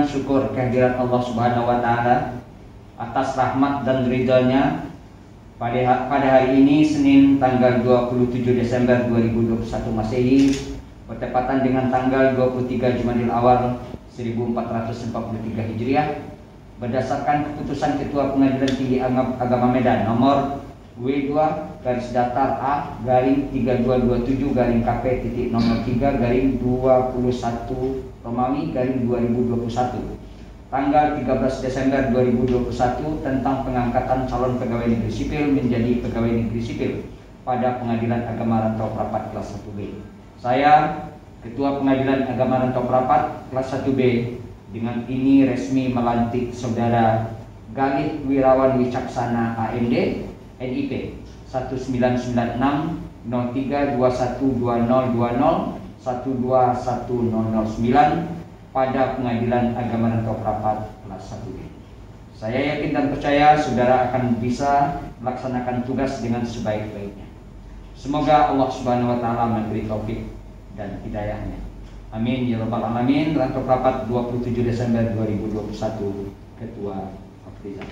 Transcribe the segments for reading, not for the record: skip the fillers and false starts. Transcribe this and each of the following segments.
syukur kehadiran Allah Subhanahu wa taala atas rahmat dan ridha-Nya pada hari ini Senin tanggal 27 Desember 2021 Masehi bertepatan dengan tanggal 23 Jumadil Awal 1443 Hijriah berdasarkan keputusan Ketua Pengadilan Tinggi Agama Medan nomor W2-Data A-3227-KP nomor 3-21 Romawi 2021 tanggal 13 Desember 2021 tentang pengangkatan calon pegawai negeri sipil menjadi pegawai negeri sipil pada Pengadilan Agama Rantau Prapat kelas 1B. Saya, Ketua Pengadilan Agama Rantau Prapat kelas 1B, dengan ini resmi melantik Saudara Galih Wirawan Wicaksana AMD NIP 1996 03212020 121009 pada Pengadilan Agama Rantau Prapat kelas 1B. Saya yakin dan percaya saudara akan bisa melaksanakan tugas dengan sebaik-baiknya. Semoga Allah Subhanahu wa taala memberi taufik dan hidayahnya. Amin ya rabbal alamin. Rantau Prapat 27 Desember 2021, Ketua Afrizal.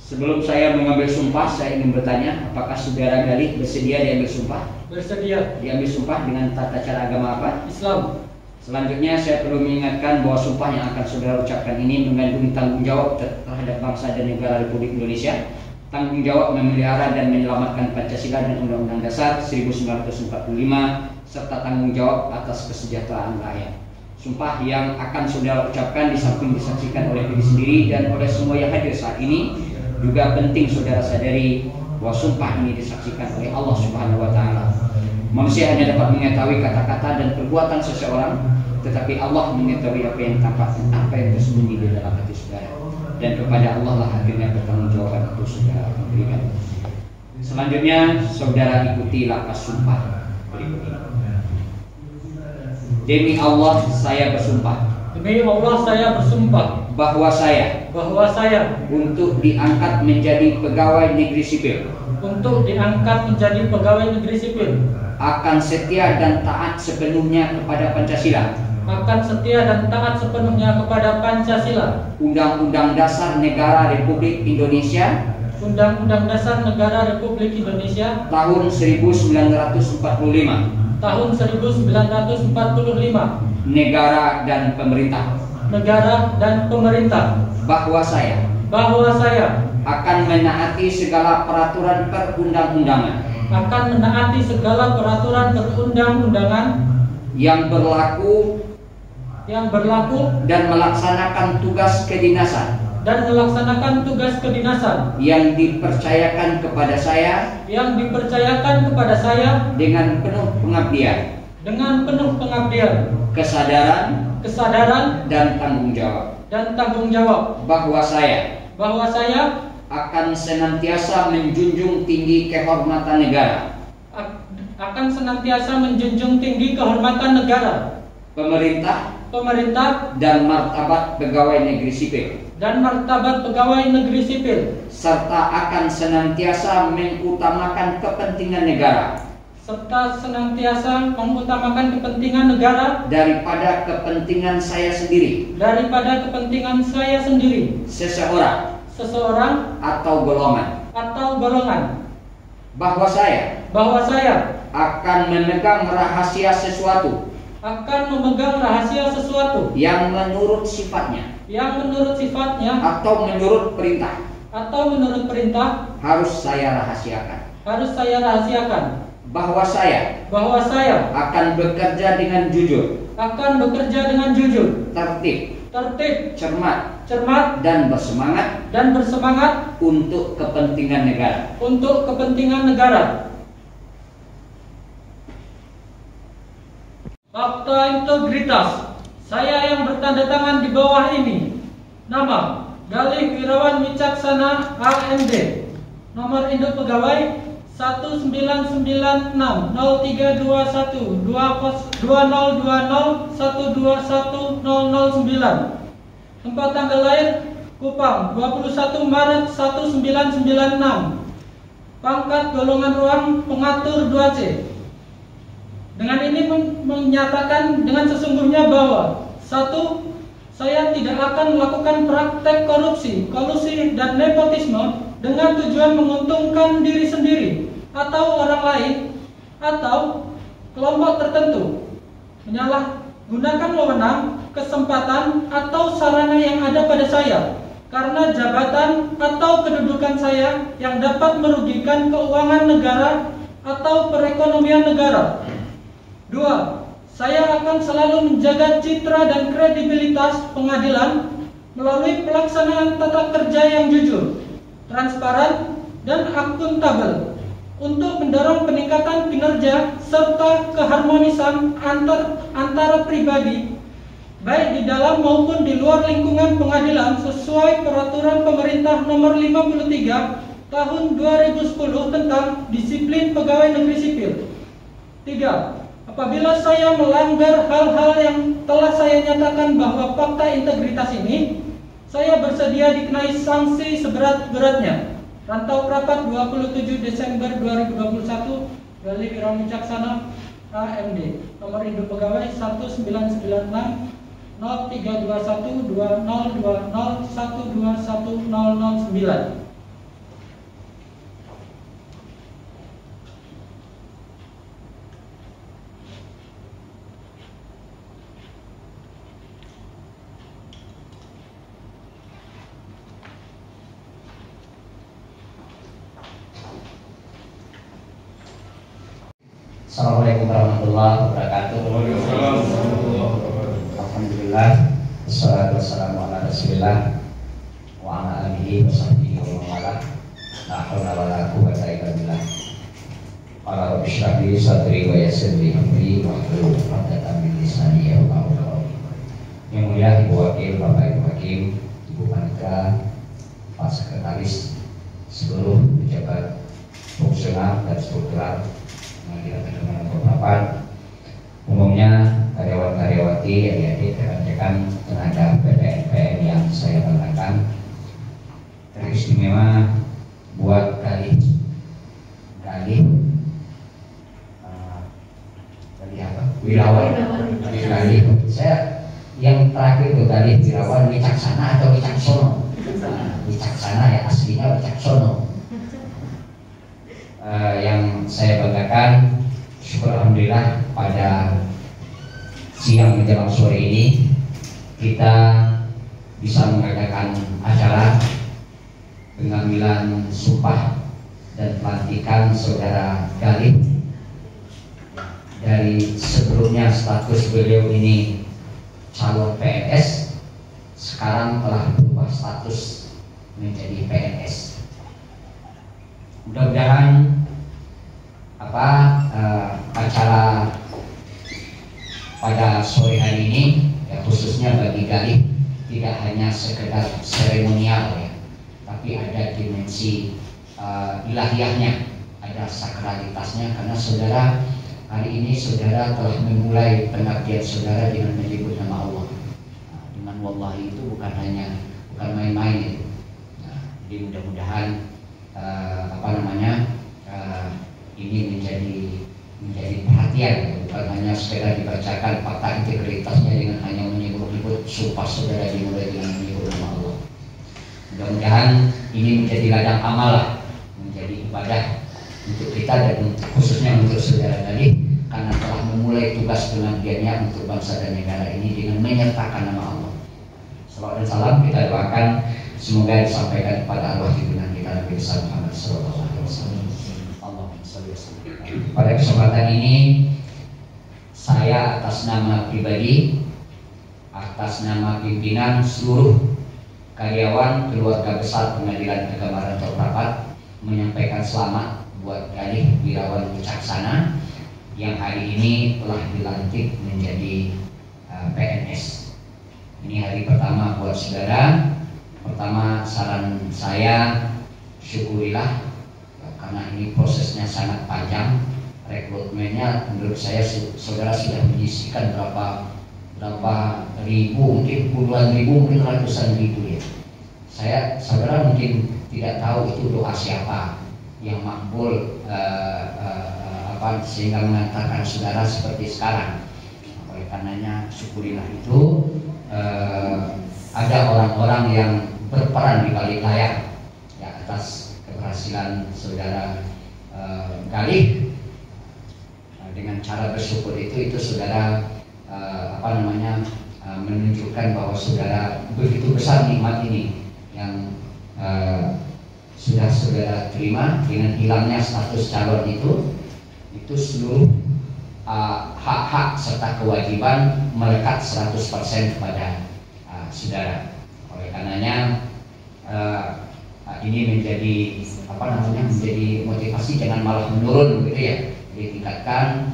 Sebelum saya mengambil sumpah, saya ingin bertanya, apakah saudara Galih bersedia diambil sumpah? Bersedia. Diambil sumpah dengan tata cara agama apa? Islam. Selanjutnya saya perlu mengingatkan bahwa sumpah yang akan saudara ucapkan ini mengandung tanggung jawab terhadap bangsa dan negara Republik Indonesia, tanggung jawab memelihara dan menyelamatkan Pancasila dan Undang-Undang Dasar 1945, serta tanggung jawab atas kesejahteraan rakyat. Sumpah yang akan saudara ucapkan di samping disaksikan oleh diri sendiri dan oleh semua yang hadir saat ini, juga penting saudara sadari bahwa sumpah ini disaksikan oleh Allah Subhanahu wa taala. Manusia hanya dapat mengetahui kata-kata dan perbuatan seseorang, tetapi Allah mengetahui apa yang tampak dan apa yang tersembunyi di dalam hati saudara. Dan kepada Allah lah akhirnya pertanggungjawaban itu saudara berikan. Selanjutnya saudara ikuti lapas sumpah berikut ini. Demi Allah saya bersumpah. Demi Allah saya bersumpah bahwa saya untuk diangkat menjadi pegawai negeri sipil akan setia dan taat sepenuhnya kepada Pancasila, Undang-Undang Dasar Negara Republik Indonesia tahun 1945, negara dan pemerintah, bahwa saya akan menaati segala peraturan perundang-undangan yang berlaku dan melaksanakan tugas kedinasan yang dipercayakan kepada saya dengan penuh pengabdian, kesadaran dan tanggung jawab, bahwa saya akan senantiasa menjunjung tinggi kehormatan negara, pemerintah dan martabat pegawai negeri sipil, serta akan senantiasa mengutamakan kepentingan negara daripada kepentingan saya sendiri, seseorang atau golongan, bahwa saya akan memegang rahasia sesuatu yang menurut sifatnya atau menurut perintah harus saya rahasiakan, bahwa saya akan bekerja dengan jujur, tertib, cermat dan bersemangat untuk kepentingan negara. Fakta integritas. Saya yang bertanda tangan di bawah ini. Nama Galih Wirawan Wicaksana AMD. Nomor induk pegawai 1996-2020-1020-121-009. Tempat tanggal lahir Kupang 21 Maret 1996. Pangkat golongan ruang pengatur 2C. Dengan ini menyatakan dengan sesungguhnya bahwa satu, saya tidak akan melakukan praktek korupsi, kolusi, dan nepotisme dengan tujuan menguntungkan diri sendiri atau orang lain atau kelompok tertentu, menyalahgunakan wewenang, kesempatan, atau sarana yang ada pada saya karena jabatan atau kedudukan saya yang dapat merugikan keuangan negara atau perekonomian negara. 2. Saya akan selalu menjaga citra dan kredibilitas pengadilan melalui pelaksanaan tata kerja yang jujur, transparan, dan akuntabel untuk mendorong peningkatan kinerja serta keharmonisan antara pribadi baik di dalam maupun di luar lingkungan pengadilan sesuai peraturan pemerintah nomor 53 tahun 2010 tentang disiplin pegawai negeri sipil. 3. Apabila saya melanggar hal-hal yang telah saya nyatakan bahwa fakta integritas ini, saya bersedia dikenai sanksi seberat-beratnya. Rantau Rapat 27 Desember 2021, Galih Irawan Wicaksana, AMD, nomor induk pegawai 1996 0321 2020 121009. Assalamualaikum warahmatullahi wabarakatuh. Alhamdulillah, wassalatu wassalamu ala rasulillah wa ala alihi wa sahbihi wa mawala. La haula wa la quwwata illa billah. Qala rabbi shrah li sadri wa yassir li amri wahlul 'uqdatam min lisani yafqahu qawli. Yang mulia Ibu Wakil, Bapak Ibu Hakim, Ibu Panitia, Pak Sekretaris, seluruh pejabat fungsional dan struktural dengan beberapa umumnya karyawan-karyawati, adik-adik, rekan-rekan tenaga PPNPN yang saya banggakan, teristimewa buat Galih apa? Wirawan. Galih. Saya yang terakhir itu Galih Wirawan Wicaksana atau Wicaksono? Wicaksana ya, aslinya Wicaksono. Yang saya banggakan, syukur alhamdulillah pada siang menjelang sore ini kita bisa mengadakan acara pengambilan sumpah dan pelantikan saudara Galih. Dari sebelumnya status beliau ini calon PNS, sekarang telah berubah status menjadi PNS. Mudah-mudahan acara pada sore hari ini ya, khususnya bagi Galih tidak hanya sekedar seremonial ya, tapi ada dimensi ilahiyahnya, ada sakralitasnya, karena saudara hari ini saudara telah memulai pengabdian saudara dengan menyebut nama Allah. Dengan wallahi itu bukan main-main itu. Jadi mudah-mudahan ini menjadi perhatian, bukan hanya sekedar dibacakan fakta integritasnya dengan hanya menyebut-nyebut sumpah saudara dimulai dengan menyebut nama Allah. Mudah-mudahan ini menjadi ladang amal lah, menjadi ibadah untuk kita dan khususnya untuk saudara Galih, karena telah memulai tugas pengabdiannya untuk bangsa dan negara ini dengan menyertakan nama Allah. Salawat dan salam kita doakan semoga disampaikan kepada Allah junjungan kita Nabi Muhammad SAW. Pada kesempatan ini saya atas nama pribadi, atas nama pimpinan seluruh karyawan keluarga besar Pengadilan Agama Rantau Rapat menyampaikan selamat buat Galih Wirawan Wicaksana yang hari ini telah dilantik menjadi PNS. Ini hari pertama buat saudara. Pertama, saran saya syukurilah karena ini prosesnya sangat panjang. Rekrutmennya menurut saya saudara sudah menyisikan berapa ribu, mungkin puluhan ribu, mungkin ratusan ribu ya. Saudara mungkin tidak tahu itu doa siapa yang makbul sehingga mengantarkan saudara seperti sekarang. Oleh karenanya syukurilah itu ada orang-orang yang berperan di balik layar ya, atas keberhasilan saudara Galih. Dengan cara bersyukur itu saudara menunjukkan bahwa saudara begitu besar nikmat ini yang sudah saudara terima. Dengan hilangnya status calon itu seluruh hak-hak serta kewajiban melekat 100% kepada saudara. Oleh karenanya ini menjadi menjadi motivasi, jangan malah menurun gitu ya, ditingkatkan.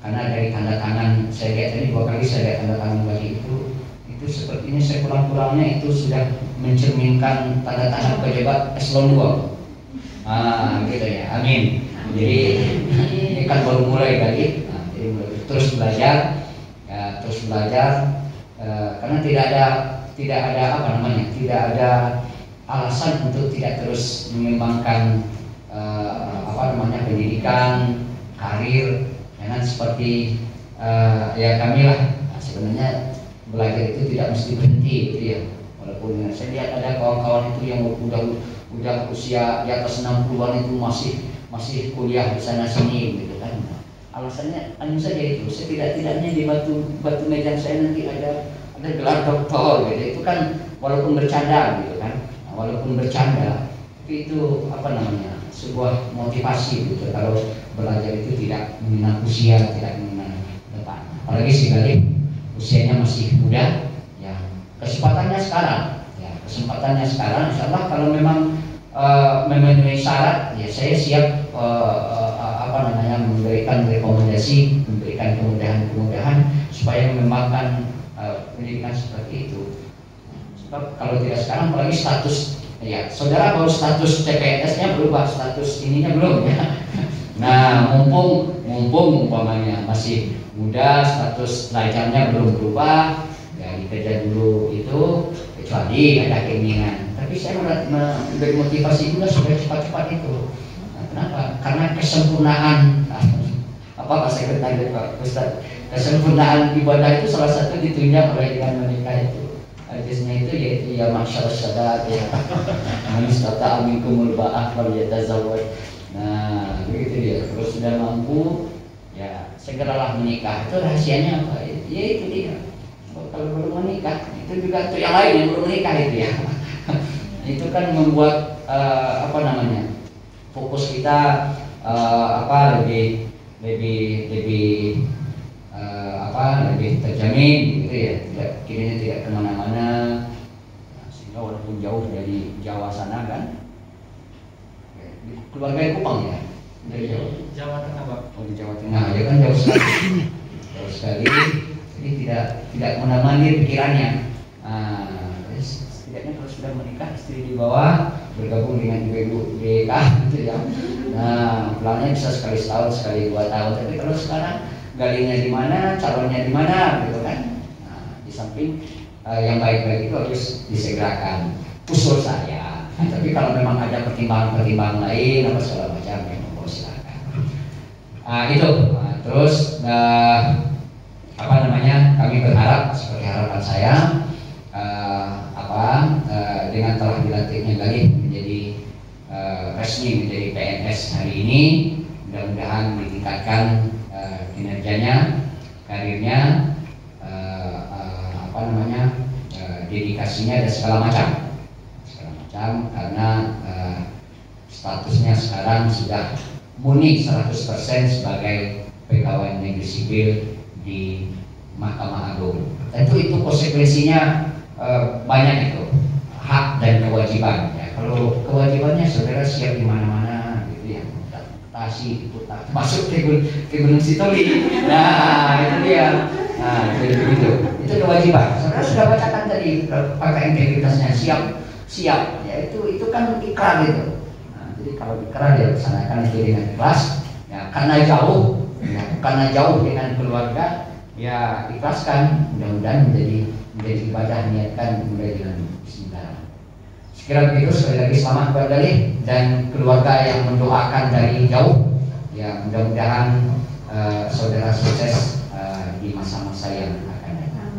Karena dari tanda tangan saya lihat tadi 2 kali saya lihat tanda tangan bagi itu sepertinya sekurang-kurangnya itu sudah mencerminkan tanda tangan pejabat eselon 2. Gitu ya, amin. Jadi ini kan baru mulai kali, jadi terus belajar, karena tidak ada alasan untuk tidak terus mengembangkan pendidikan, karir, jangan seperti ya kami lah. Sebenarnya belajar itu tidak mesti berhenti gitu ya. Walaupun saya lihat ada kawan-kawan itu yang udah usia di atas 60-an itu masih kuliah di sana sini gitu kan. Alasannya anu saja itu, setidak-tidaknya di batu meja saya nanti ada gelar doktor gitu. Itu kan walaupun bercanda gitu kan. Walaupun bercanda, tapi itu sebuah motivasi gitu. Kalau belajar itu tidak mengenal usia, tidak mengenal depan. Apalagi si Galih usianya masih muda, ya kesempatannya sekarang, insya Allah kalau memang memenuhi syarat, ya saya siap memberikan rekomendasi, memberikan kemudahan supaya mengembangkan pendidikan seperti itu. Sebab kalau tidak sekarang, apalagi status, ya saudara baru status CPNS-nya berubah, status ininya belum ya. Nah, mumpung umpamanya masih muda, status pelajarnya belum berubah, ya dikejar dulu itu, kecuali ada keinginan. Tapi saya memberi motivasi juga supaya cepat-cepat itu. Nah, kenapa? Karena kesempurnaan bahasa kita Pak Ustaz, kesempurnaan ibadah itu salah satu ditunjang oleh dengan menikah itu. Hadisnya itu yaitu ya masyarakat sadat ya, manistata aminkumul ba'ah wal yatazawwaj. Nah, begitu dia. Kalau sudah mampu, ya segeralah menikah. Itu rahasianya apa? Ya itu dia. Kalau belum menikah, itu juga untuk yang lain yang belum menikah itu ya. Itu kan membuat fokus kita lebih terjamin gitu ya. Kiranya tidak kemana-mana. Nah, sehingga walaupun jauh dari Jawa sana kan. Keluarga Kupang ya? Dari Jawa Tengah, Pak. Oh, di Jawa Tengah, ya kan jauh sekali. Jauh sekali. Jadi tidak menemani pikirannya. Setidaknya kalau sudah menikah, istri di bawah, bergabung dengan ibu-ibu BK gitu ya. Nah, plannya bisa sekali setahun, sekali 2 tahun. Tapi kalau sekarang Galihnya di mana, calonnya di mana, gitu kan? Nah, di samping yang baik-baik itu harus disegerakan. Usul saya. Nah, tapi kalau memang ada pertimbangan lain apa segala macam, ya monggo silakan. Itu. Terus kami berharap seperti harapan saya dengan telah dilantiknya Galih menjadi resmi menjadi PNS hari ini, mudah-mudahan ditingkatkan kinerjanya, karirnya, dedikasinya dan segala macam karena statusnya sekarang sudah murni 100% sebagai pegawai negeri sipil di Mahkamah Agung. Tentu itu konsekuensinya banyak itu, hak dan kewajiban. Ya, kalau kewajibannya saudara siap di mana-mana gitu ya, transportasi, masuk ke Gunung Sitoli. Nah, itu dia. Nah, jadi begitu. Itu kewajiban. Saudara sudah bacakan tadi pakai integritasnya siap. Ya itu kan ikrar itu. Nah, jadi kalau ikrar dia laksanakan itu dengan ikhlas. Ya, karena jauh dengan keluarga, ya ikhlaskan. Mudah-mudahan menjadi ibadah, niatkan mulai dengan bismillah. Sekiranya begitu, sekali lagi selamat buat Galih dan keluarga yang mendoakan dari jauh. Ya, mudah-mudahan saudara sukses di masa-masa yang akan datang.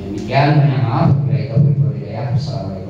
Demikian, banyak maaf. Bila itu berhidayah. Assalamualaikum.